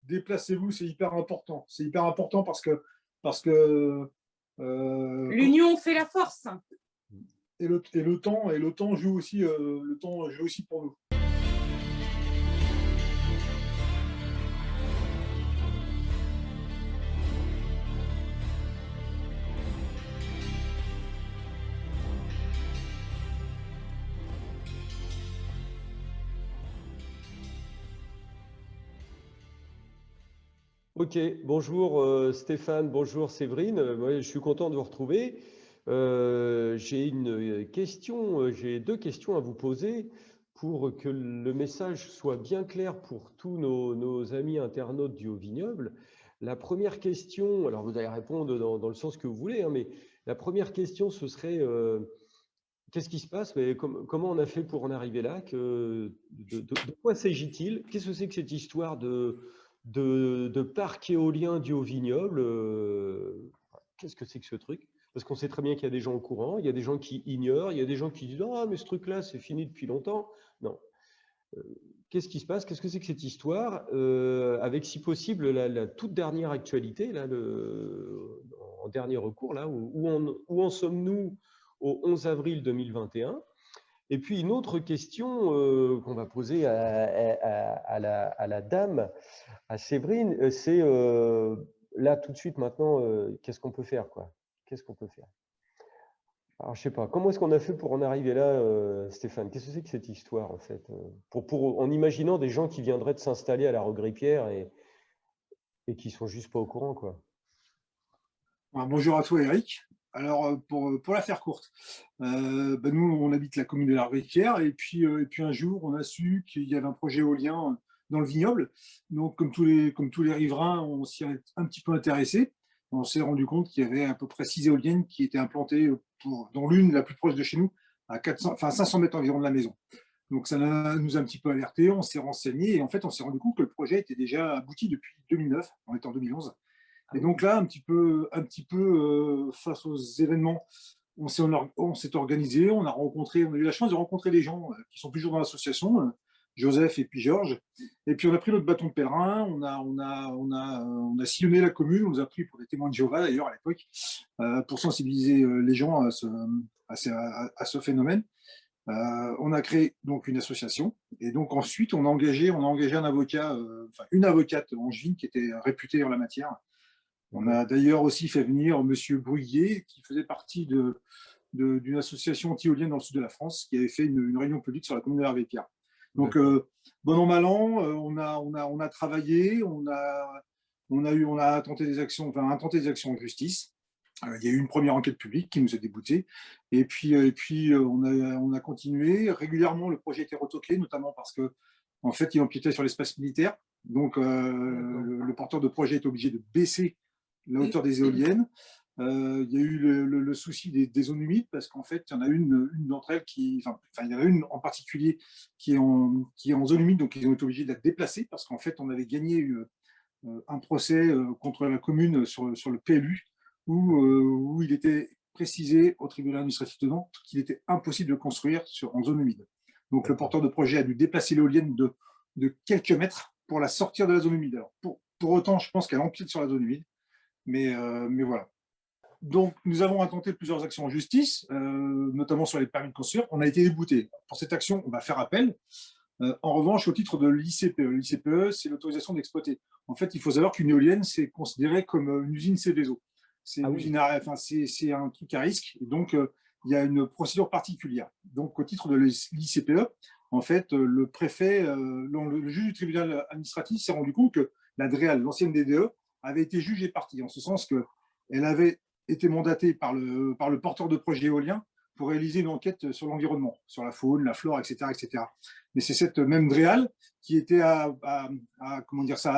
déplacez-vous, c'est hyper important. C'est hyper important parce que L'union fait la force. et le temps joue aussi, pour nous. Ok, bonjour Stéphane, bonjour Séverine. Moi, je suis content de vous retrouver. J'ai deux questions à vous poser pour que le message soit bien clair pour tous nos amis internautes du Haut Vignoble. La première question, alors vous allez répondre dans le sens que vous voulez, hein, mais la première question, ce serait qu'est-ce qui se passe? Mais comment on a fait pour en arriver là? De quoi s'agit-il? Qu'est-ce que c'est que cette histoire de parc éolien du Haut-Vignoble? Qu'est-ce que c'est que ce truc? Parce qu'on sait très bien qu'il y a des gens au courant, il y a des gens qui ignorent, il y a des gens qui disent ah mais ce truc-là c'est fini depuis longtemps. Non. Qu'est-ce qui se passe? Qu'est-ce que c'est que cette histoire? Avec si possible la toute dernière actualité, là, en dernier recours, là, où en sommes-nous au 11 avril 2021? Et puis une autre question qu'on va poser à la dame, à Séverine, c'est là tout de suite maintenant, qu'est-ce qu'on peut faire, quoi? Qu'est-ce qu'on peut faire? Alors je sais pas, comment est-ce qu'on a fait pour en arriver là, Stéphane? Qu'est-ce que c'est que cette histoire en fait? En imaginant des gens qui viendraient de s'installer à la Regrippière et qui sont juste pas au courant, quoi. Alors, bonjour à toi, Eric. Alors, pour la faire courte, nous, on habite la commune de la Rivière et puis un jour, on a su qu'il y avait un projet éolien dans le vignoble. Donc, comme tous les riverains, on s'y est un petit peu intéressé. On s'est rendu compte qu'il y avait à peu près 6 éoliennes qui étaient implantées, dont l'une, la plus proche de chez nous, à 500 mètres environ de la maison. Donc, ça nous a un petit peu alertés, on s'est renseigné et en fait, on s'est rendu compte que le projet était déjà abouti depuis 2009, on est en 2011. Et donc là, un petit peu face aux événements, on s'est organisé, on a eu la chance de rencontrer des gens qui sont toujours dans l'association, Joseph et puis Georges. Et puis on a pris notre bâton de pèlerin, on a sillonné la commune, on nous a pris pour des témoins de Jéhovah d'ailleurs à l'époque, pour sensibiliser les gens à ce phénomène. On a créé donc une association et donc ensuite on a engagé un avocat, une avocate angevine qui était réputée en la matière. On a d'ailleurs aussi fait venir Monsieur Bruyé, qui faisait partie d'une association anti-éolienne dans le sud de la France, qui avait fait une réunion publique sur la commune de la Rivière. Donc, bon an, mal an, on a travaillé, on a tenté des actions, intenté des actions en justice. Il y a eu une première enquête publique qui nous a déboutés. Et puis on a continué. Régulièrement, le projet était retoqué, notamment parce que, en fait, il empiétait sur l'espace militaire. Donc, le porteur de projet est obligé de baisser la hauteur des éoliennes. Il y a eu le souci des zones humides parce qu'en fait, il y en a une d'entre elles il y en a une en particulier qui est en zone humide, donc ils ont été obligés d'être déplacés parce qu'en fait, on avait gagné un procès contre la commune sur le PLU où il était précisé au tribunal administratif de Nantes qu'il était impossible de construire en zone humide. Donc, le porteur de projet a dû déplacer l'éolienne de quelques mètres pour la sortir de la zone humide. Alors, pour autant, je pense qu'elle empiète sur la zone humide. Mais voilà. Donc, nous avons intenté plusieurs actions en justice, notamment sur les permis de construire. On a été déboutés. Pour cette action, on va faire appel. En revanche, au titre de l'ICPE, l'ICPE, c'est l'autorisation d'exploiter. En fait, il faut savoir qu'une éolienne, c'est considéré comme une usine Céveso. C'est c'est un truc à risque. Et donc, il y a une procédure particulière. Donc, au titre de l'ICPE, en fait, le préfet, le juge du tribunal administratif s'est rendu compte que la DREAL, l'ancienne DDE, avait été jugée partie, en ce sens qu'elle avait été mandatée par le porteur de projet éolien pour réaliser une enquête sur l'environnement, sur la faune, la flore, etc. etc. Mais c'est cette même DREAL qui était à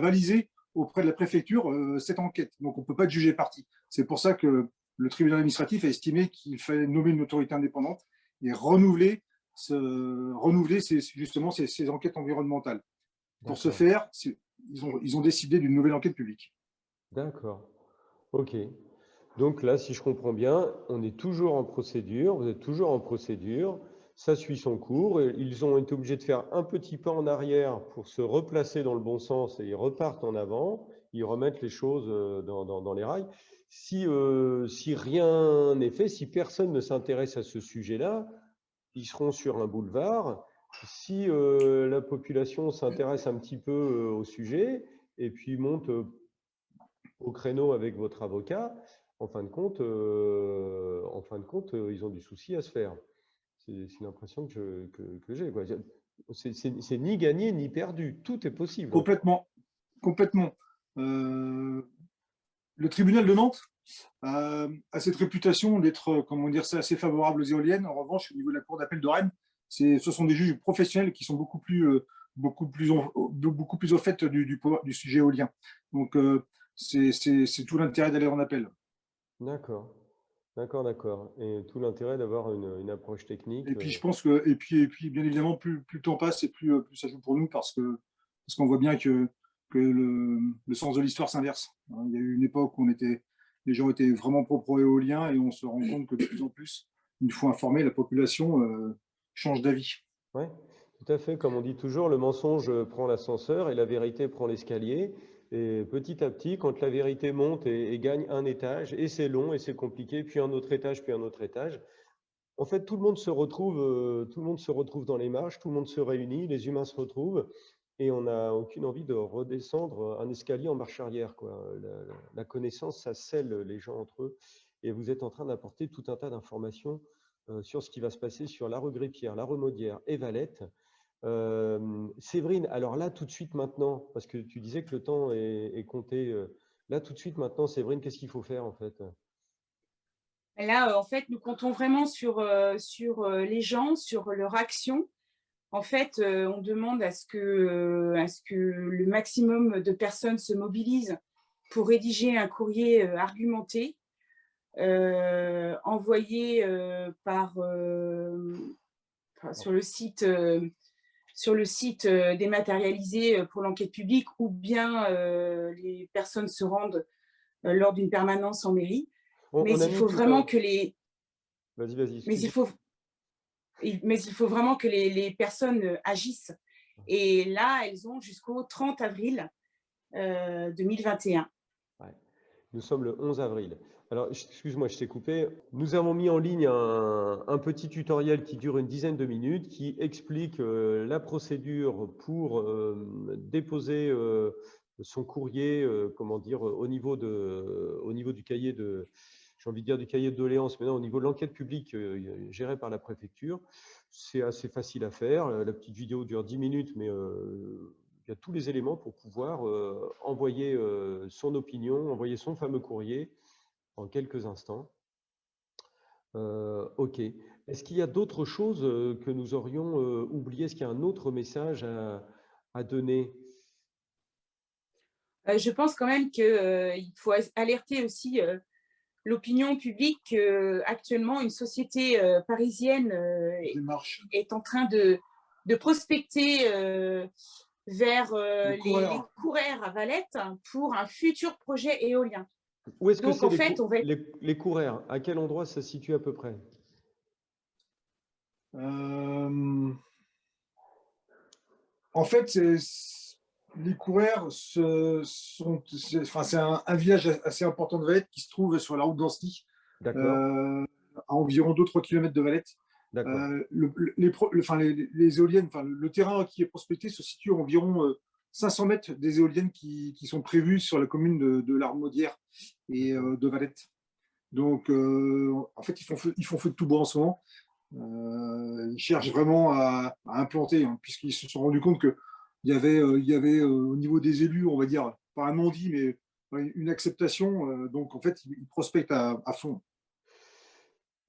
baliser auprès de la préfecture cette enquête. Donc on ne peut pas être jugé partie. C'est pour ça que le tribunal administratif a estimé qu'il fallait nommer une autorité indépendante et renouveler justement ces enquêtes environnementales. Pour ce faire, ils ont décidé d'une nouvelle enquête publique. D'accord. Ok. Donc là, si je comprends bien, on est toujours en procédure, vous êtes toujours en procédure, ça suit son cours. Et ils ont été obligés de faire un petit pas en arrière pour se replacer dans le bon sens et ils repartent en avant. Ils remettent les choses dans les rails. Si rien n'est fait, si personne ne s'intéresse à ce sujet-là, ils seront sur un boulevard. Si la population s'intéresse un petit peu au sujet et puis monte au créneau avec votre avocat, en fin de compte, ils ont du souci à se faire. C'est l'impression que j'ai, quoi. C'est ni gagné ni perdu. Tout est possible. Complètement. Complètement. Le tribunal de Nantes a cette réputation d'être, comment dire, c'est assez favorable aux éoliennes. En revanche, au niveau de la cour d'appel de Rennes, ce sont des juges professionnels qui sont beaucoup plus au fait du sujet éolien. Donc, c'est tout l'intérêt d'aller en appel. D'accord. D'accord. Et tout l'intérêt d'avoir une approche technique. Et puis, je pense que, et puis bien évidemment, plus le temps passe et plus ça joue pour nous parce qu'on voit bien que le sens de l'histoire s'inverse. Il y a eu une époque où les gens étaient vraiment pro-éolien et on se rend compte que de plus en plus, une fois informée, la population change d'avis. Oui, tout à fait. Comme on dit toujours, le mensonge prend l'ascenseur et la vérité prend l'escalier. Et petit à petit, quand la vérité monte et gagne un étage, et c'est long et c'est compliqué, puis un autre étage, puis un autre étage, en fait, tout le monde se retrouve dans les marges, tout le monde se réunit, les humains se retrouvent, et on n'a aucune envie de redescendre un escalier en marche arrière, quoi. La connaissance, ça scelle les gens entre eux, et vous êtes en train d'apporter tout un tas d'informations sur ce qui va se passer sur la rue Grépierre, la rue Maudière et Valette. Séverine, alors là, tout de suite maintenant, parce que tu disais que le temps est compté, là, tout de suite maintenant, Séverine, qu'est-ce qu'il faut faire en fait? Là, en fait, nous comptons vraiment sur les gens, sur leur action. En fait, on demande à ce que le maximum de personnes se mobilisent pour rédiger un courrier argumenté, envoyé sur le site dématérialisé pour l'enquête publique, ou bien les personnes se rendent lors d'une permanence en mairie. Mais On a il mis faut tout vraiment un... que les Vas-y, mais il excuse-moi. faut vraiment que les personnes agissent. Et là, elles ont jusqu'au 30 avril 2021. Ouais. Nous sommes le 11 avril. Alors, excuse-moi, je t'ai coupé. Nous avons mis en ligne un petit tutoriel qui dure une dizaine de minutes, qui explique la procédure pour déposer son courrier, comment dire, au niveau du cahier de, j'ai envie de dire du cahier de doléances, mais non, au niveau de l'enquête publique gérée par la préfecture. C'est assez facile à faire. La petite vidéo dure 10 minutes, mais il y a tous les éléments pour pouvoir envoyer son opinion, envoyer son fameux courrier en quelques instants. OK. Est-ce qu'il y a d'autres choses que nous aurions oubliées? Est-ce qu'il y a un autre message à donner? Je pense quand même qu'il faut alerter aussi l'opinion publique. Actuellement, une société parisienne est en train de prospecter vers les coureurs à Valette pour un futur projet éolien. Où est-ce que Donc, c'est en fait, on va être... les coureurs? À quel endroit ça se situe à peu près? En fait, les coureurs c'est un village assez important de Valette qui se trouve sur la route d'Ancenis, D'accord, à environ 2-3 km de Valette. d'accord. Les éoliennes, le terrain qui est prospecté se situe à environ 500 mètres des éoliennes qui sont prévues sur la commune de l'Armaudière et de Valette. Donc, en fait, ils font feu de tout bois en ce moment. Ils cherchent vraiment à implanter, hein, puisqu'ils se sont rendus compte qu'il y avait au niveau des élus, on va dire, pas un non-dit, mais une acceptation. Donc, en fait, ils prospectent à fond.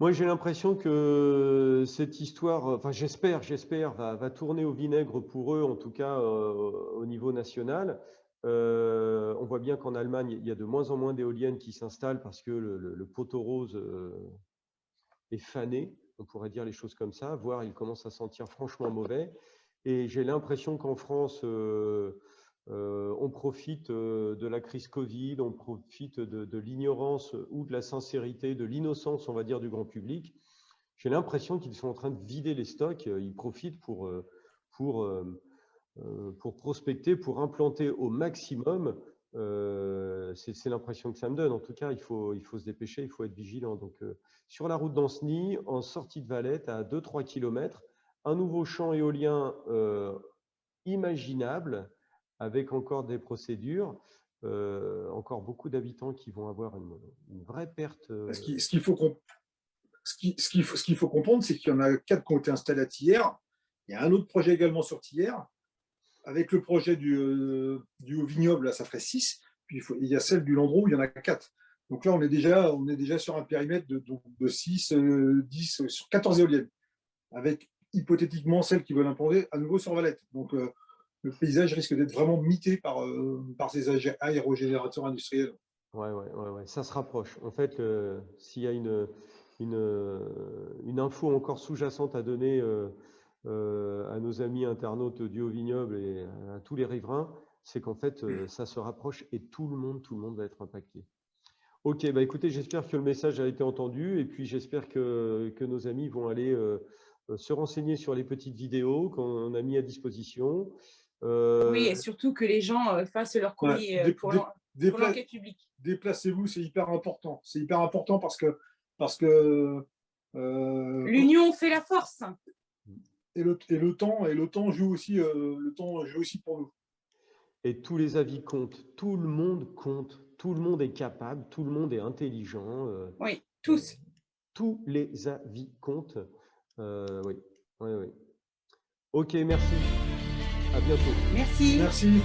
Moi, j'ai l'impression que cette histoire, enfin j'espère, va tourner au vinaigre pour eux, en tout cas au niveau national. On voit bien qu'en Allemagne, il y a de moins en moins d'éoliennes qui s'installent parce que le poteau rose est fané, on pourrait dire les choses comme ça, voire il commence à sentir franchement mauvais. Et j'ai l'impression qu'en France, on profite de la crise Covid, on profite de l'ignorance ou de la sincérité, de l'innocence, on va dire, du grand public, j'ai l'impression qu'ils sont en train de vider les stocks. Ils profitent pour prospecter, pour implanter au maximum. C'est l'impression que ça me donne. En tout cas, il faut se dépêcher, il faut être vigilant. Donc, sur la route d'Ancenis, en sortie de Valette, à 2-3 km, un nouveau champ éolien imaginable, avec encore des procédures, encore beaucoup d'habitants qui vont avoir une vraie perte. Ce qu'il faut comprendre, c'est qu'il y en a 4 qui ont été installés à Thiers. Il y a un autre projet également sur Thiers. Avec le projet du Haut-Vignoble, là, ça ferait 6. Puis il y a celle du Landreau, il y en a 4. Donc là, on est déjà sur un périmètre de 6, 10, sur 14 éoliennes, avec hypothétiquement celles qui veulent implanter à nouveau sur Valette. Donc le paysage risque d'être vraiment mité par ces aérogénérateurs industriels. Ouais, ça se rapproche. En fait, s'il y a une info encore sous-jacente à donner à nos amis internautes du Haut-Vignoble et à tous les riverains, c'est qu'en fait, ça se rapproche et tout le monde va être impacté. Ok, bah écoutez, j'espère que le message a été entendu et puis j'espère que nos amis vont aller se renseigner sur les petites vidéos qu'on a mis à disposition. Oui, et surtout que les gens fassent leur courrier pour l'enquête publique. Déplacez-vous, c'est hyper important. C'est hyper important parce que l'union fait la force. Et le temps joue aussi pour nous. Et tous les avis comptent, tout le monde compte, tout le monde est capable, tout le monde est intelligent. Oui, tous. Tous les avis comptent. Oui. Ok, merci. À bientôt. Merci. Merci.